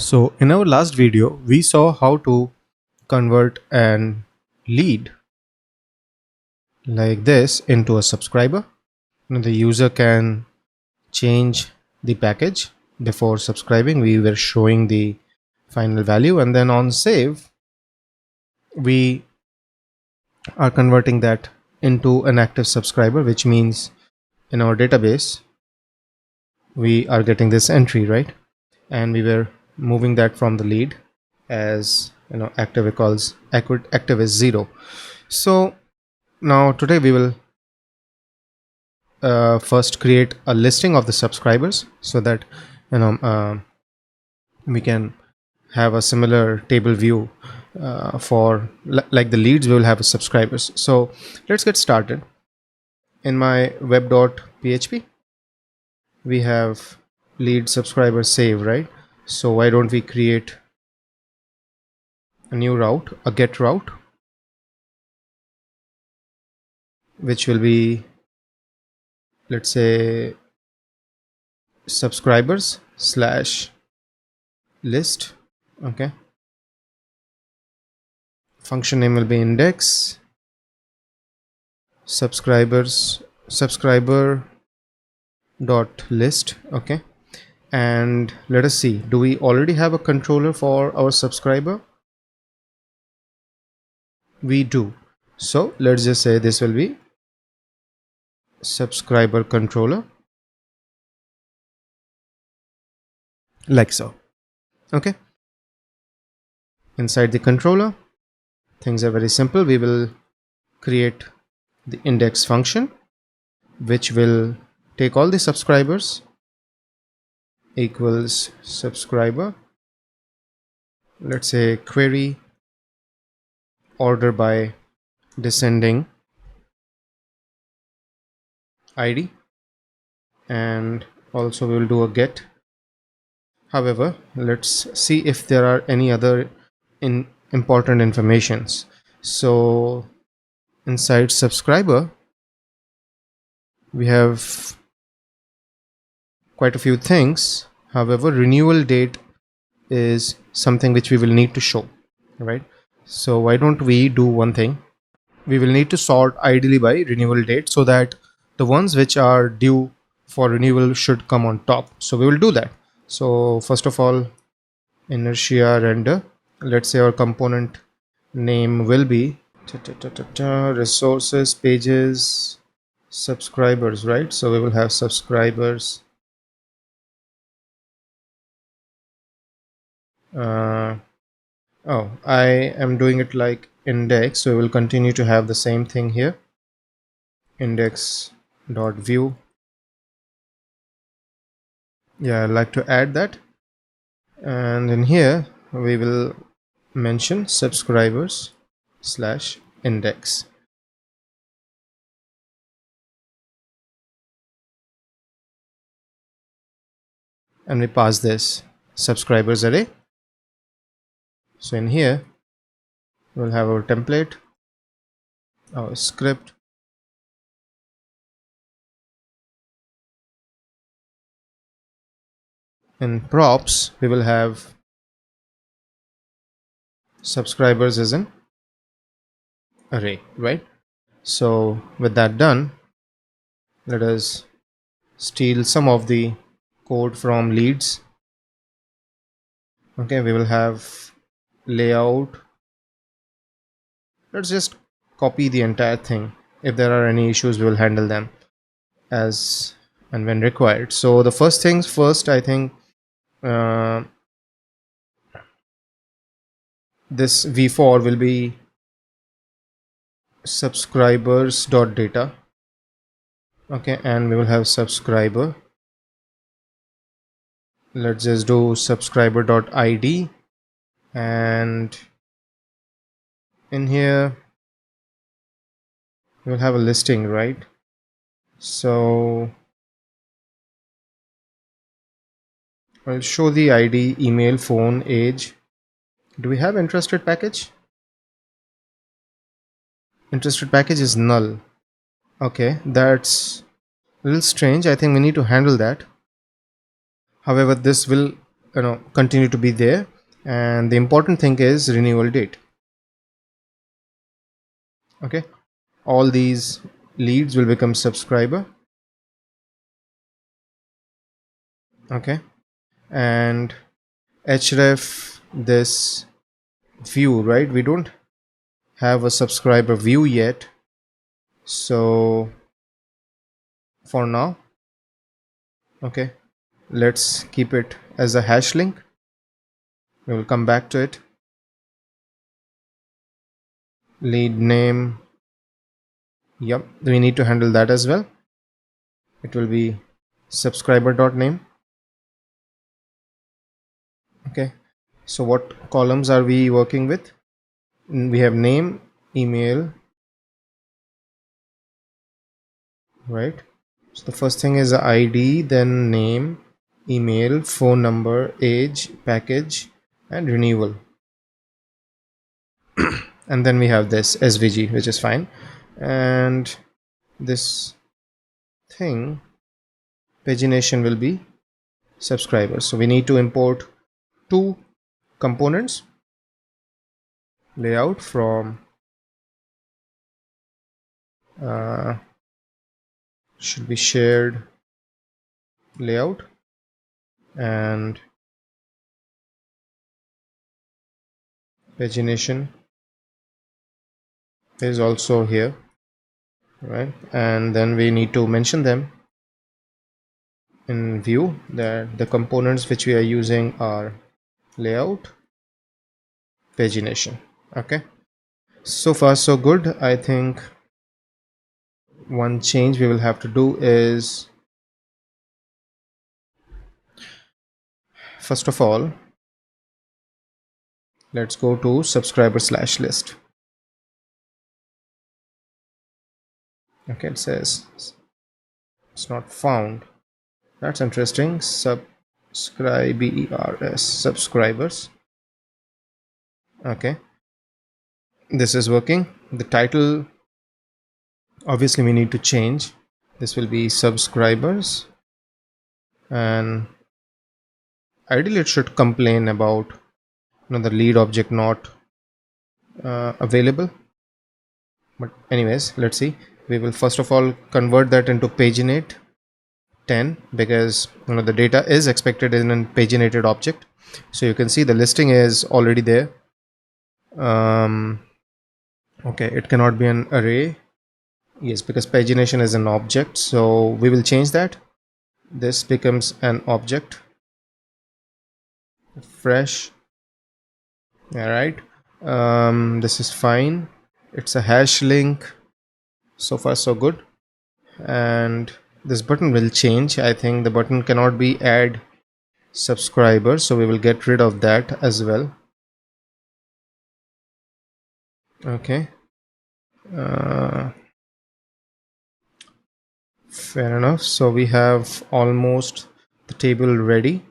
So in our last video, we saw how to convert an lead like this into a subscriber. Now the user can change the package. Before subscribing, we were showing the final value, and then on save, we are converting that into an active subscriber, which means in our database, we are getting this entry, right? And we were moving that from the lead as active equals active is 0. So now today we will first create a listing of the subscribers so that we can have a similar table view for like the leads. We will have subscribers. So let's get started. In my web.php, we have lead subscriber save, right? So why don't we create a new route, a get route, which will be, let's say, subscribers slash list. Okay, function name will be index subscriber dot list. Okay, and let us see, do we already have a controller for our subscriber? We do. So let's just say this will be subscriber controller, like so. Okay, inside the controller, things are very simple. We will create the index function, which will take all the subscribers, equals subscriber, let's say query order by descending id, and also we will do a get. However, let's see if there are any other important informations. So inside subscriber, we have quite a few things. However, renewal date is something which we will need to show, right? So why don't we do one thing? We will need to sort ideally by renewal date so that the ones which are due for renewal should come on top. So we will do that. So first of all, inertia render, let's say our component name will be resources pages subscribers, right? So we will have subscribers oh, I am doing it like index, so we will continue to have the same thing here, index dot view. Yeah, I'd like to add that, and in here we will mention subscribers slash index, and we pass this subscribers array. So in here we'll have our template, our script, in props we will have subscribers as an array, right? So with that done, let us steal some of the code from leads. Okay, we will have layout. Let's just copy the entire thing. If there are any issues, we will handle them as and when required. So the first things first, I think this v4 will be subscribers.data. Okay, and we will have subscriber. Let's just do subscriber.id, and in here we'll have a listing, right? So I'll show the ID, email, phone, age. Do we have interested package? Interested package is null. Okay, that's a little strange. I think we need to handle that. However, this will continue to be there, and the important thing is renewal date. Okay, all these leads will become subscriber. Okay, and href this view, right? We don't have a subscriber view yet, so for now, okay, let's keep it as a hash link. We will come back to it. Lead name, yep, we need to handle that as well. It will be subscriber.name. Okay, so what columns are we working with? We have name, email, right? So the first thing is the ID, then name, email, phone number, age, package, and renewal. And then we have this SVG, which is fine. And this thing, pagination, will be subscribers. So we need to import two components, layout from should be shared layout, and pagination is also here, right? And then we need to mention them in view that the components which we are using are layout, pagination. Okay, so far so good. I think one change we will have to do is, first of all, let's go to subscriber/list. Okay, it says it's not found. That's interesting. Subscribers. Okay, this is working. The title, obviously we need to change. This will be subscribers, and ideally it should complain about the lead object not available. But anyways, let's see. We will first of all convert that into paginate 10, because the data is expected in a paginated object. So you can see the listing is already there. Okay, it cannot be an array. Yes, because pagination is an object, so we will change that. This becomes an object, fresh. All right, this is fine. It's a hash link. So far so good. And this button will change. I think the button cannot be add subscriber, so we will get rid of that as well. Okay, fair enough. So we have almost the table ready.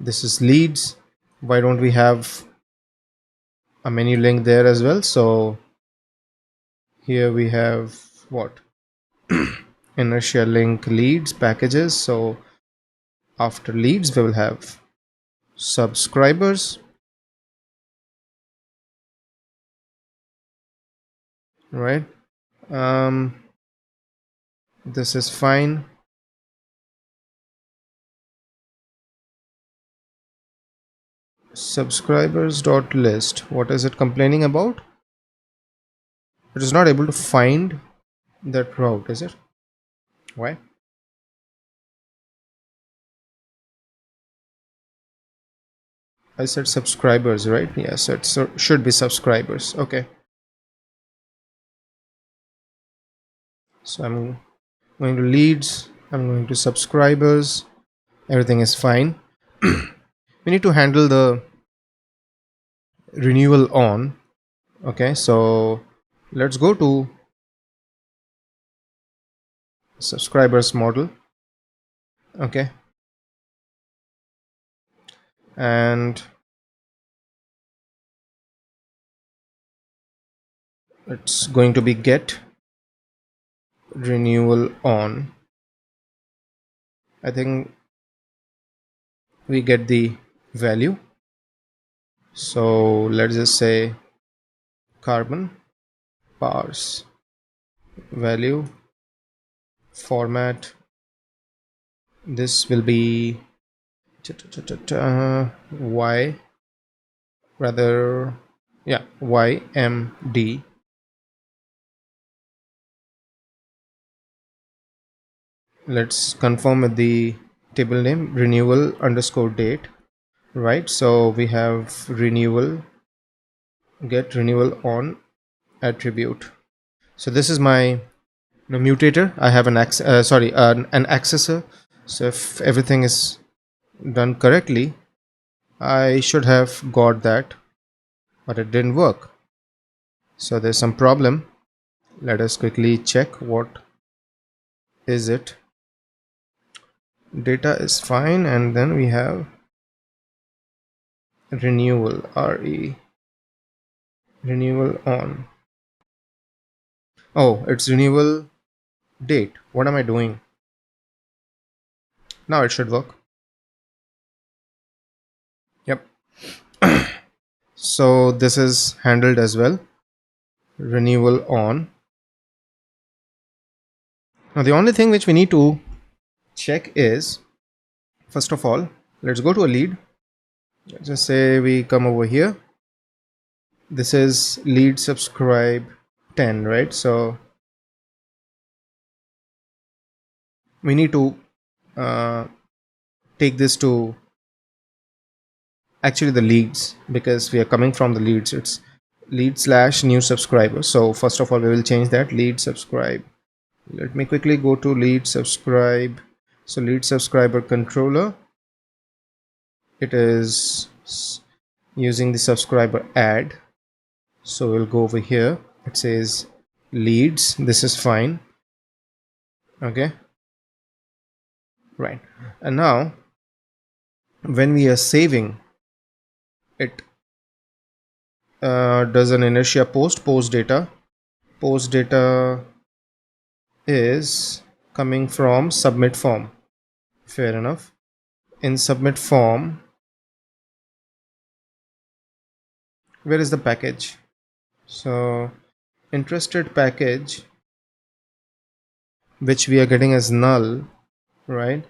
This is leads. Why don't we have a menu link there as well? So here we have what? Inertia link leads packages. So after leads we will have subscribers, right? This is fine. Subscribers.list, what is it complaining about? It is not able to find that route, is it? Why? I said subscribers, right? Yes, it should be subscribers. Okay, so I'm going to leads, I'm going to subscribers, everything is fine. We need to handle the renewal on. Okay, so let's go to subscribers model. Okay, and it's going to be get renewal on. I think we get the value. So let's just say carbon parse value format. This will be y, rather, yeah, ymd. Let's confirm with the table name renewal underscore date, right? So we have renewal, get renewal on attribute. So this is my mutator. I have an accessor. So if everything is done correctly, I should have got that, but it didn't work. So there's some problem. Let us quickly check what is it. Data is fine, and then we have renewal renewal on. Oh, it's renewal date. What am I doing? Now it should work. Yep. So this is handled as well. Renewal on. Now the only thing which we need to check is, first of all, let's go to a lead. Let's just say we come over here. This is lead subscribe 10, right? So we need to take this to actually the leads, because we are coming from the leads. It's lead slash new subscriber. So first of all, we will change that lead subscribe. Let me quickly go to lead subscribe. So lead subscriber controller, it is using the subscriber add. So we'll go over here. It says leads. This is fine. Okay. Right. And now when we are saving, it does an inertia post data. Post data is coming from submit form. Fair enough. In submit form, where is the package? So interested package, which we are getting as null, right?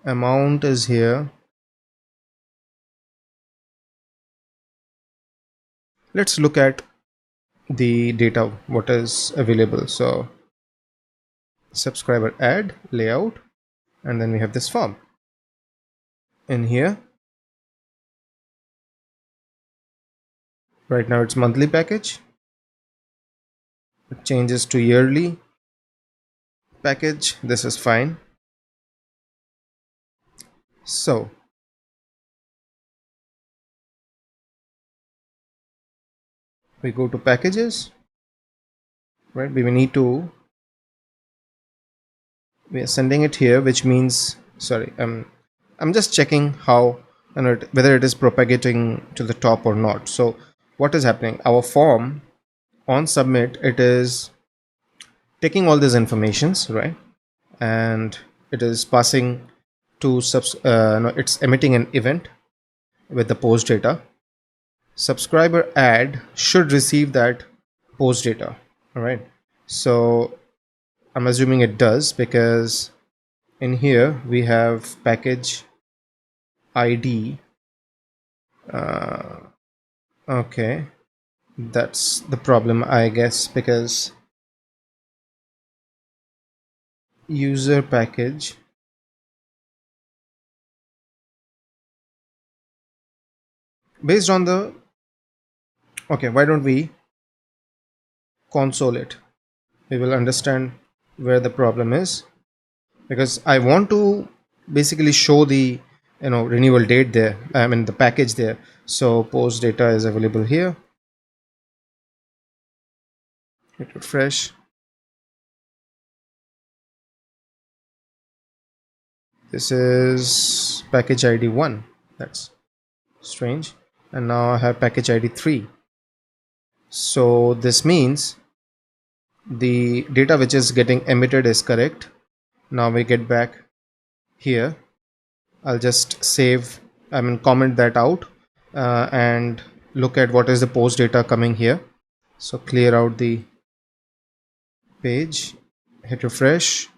Amount is here. Let's look at the data, what is available. So subscriber add layout, and then we have this form. In here, right now it's monthly package. It changes to yearly package. This is fine. So we go to packages, right? We need to, we are sending it here, which means, sorry, I'm just checking how, whether it is propagating to the top or not. So what is happening? Our form on submit, it is taking all these informations, right? And it is passing to it's emitting an event with the post data. Subscriber add should receive that post data. All right. So I'm assuming it does, because in here we have package ID. Okay, that's the problem, I guess, because user package, based on the, okay, why don't we console it? We will understand where the problem is, because I want to basically show the renewal date there, I mean the package there. So post data is available here. Hit refresh. This is package ID 1. That's strange. And now I have package ID 3. So this means the data which is getting emitted is correct. Now we get back here. I'll just comment that out and look at what is the post data coming here. So clear out the page, hit refresh.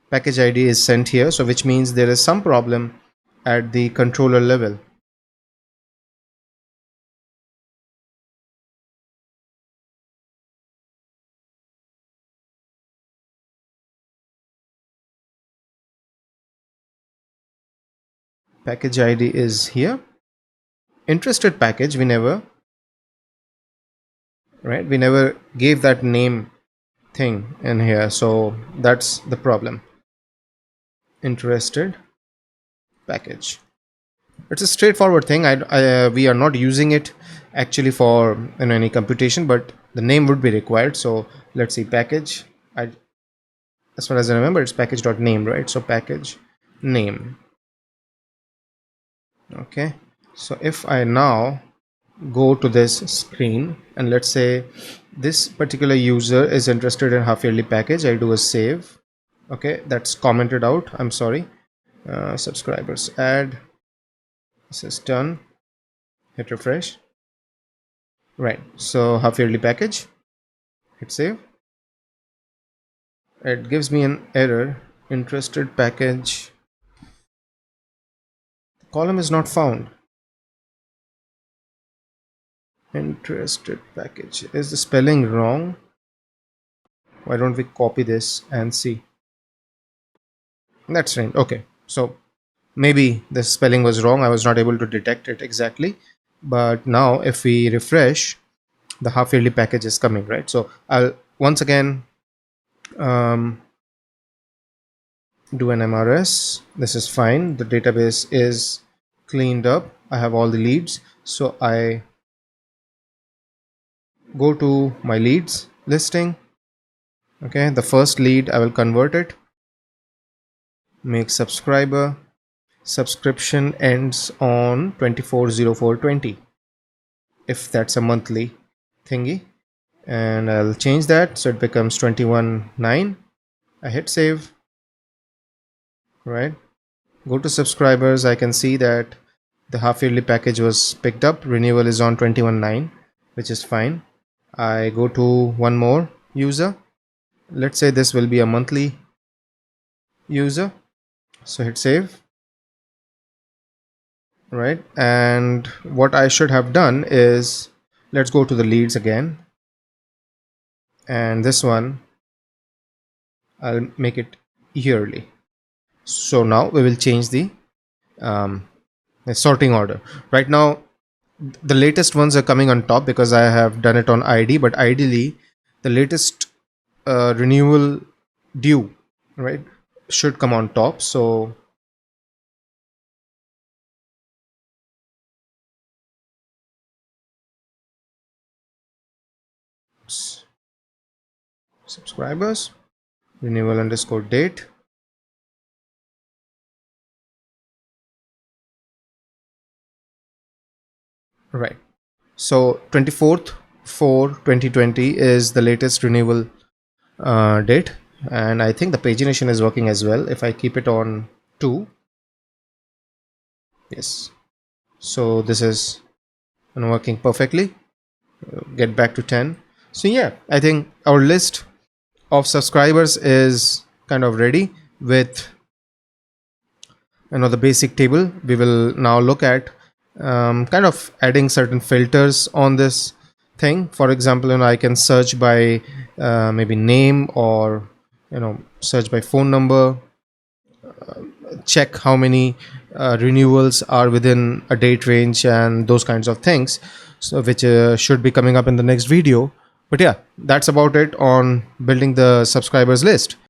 Package ID is sent here, so which means there is some problem at the controller level. Package ID is here. Interested package, we never gave that name thing in here, so that's the problem. Interested package. It's a straightforward thing. We are not using it actually for any computation, but the name would be required. So let's see, package. As far as I remember, it's package.name, right? So package name. Okay. So if I now go to this screen and let's say this particular user is interested in half yearly package, I do a save. Okay, that's commented out. I'm sorry. Subscribers add. This is done. Hit refresh. Right. So half yearly package. Hit save. It gives me an error. Interested package. The column is not found. Interested package. Is the spelling wrong? Why don't we copy this and see? That's right. Okay. So maybe the spelling was wrong. I was not able to detect it exactly. But now if we refresh, the half yearly package is coming, right? So I'll once again do an MRS. This is fine. The database is cleaned up. I have all the leads. So I go to my leads listing. Okay, the first lead, I will convert it. Make subscriber. Subscription ends on 24/04/20 if that's a monthly thingy, and I'll change that so it becomes 21/9. I hit save. Right, go to subscribers. I can see that the half yearly package was picked up. Renewal is on 21/9, which is fine. I go to one more user. Let's say this will be a monthly user, so hit save. Right, and what I should have done is, let's go to the leads again, and this one I'll make it yearly. So now we will change the sorting order. Right now the latest ones are coming on top because I have done it on ID, but ideally the latest renewal due, right, should come on top. So subscribers, renewal underscore date. Right, so 24/4/2020 is the latest renewal date, and I think the pagination is working as well. If I keep it on 2, yes, so this is working perfectly. Get back to 10. So yeah, I think our list of subscribers is kind of ready with the basic table. We will now look at kind of adding certain filters on this thing. For example, I can search by maybe name, or search by phone number, check how many renewals are within a date range, and those kinds of things, so which should be coming up in the next video. But yeah, that's about it on building the subscribers list.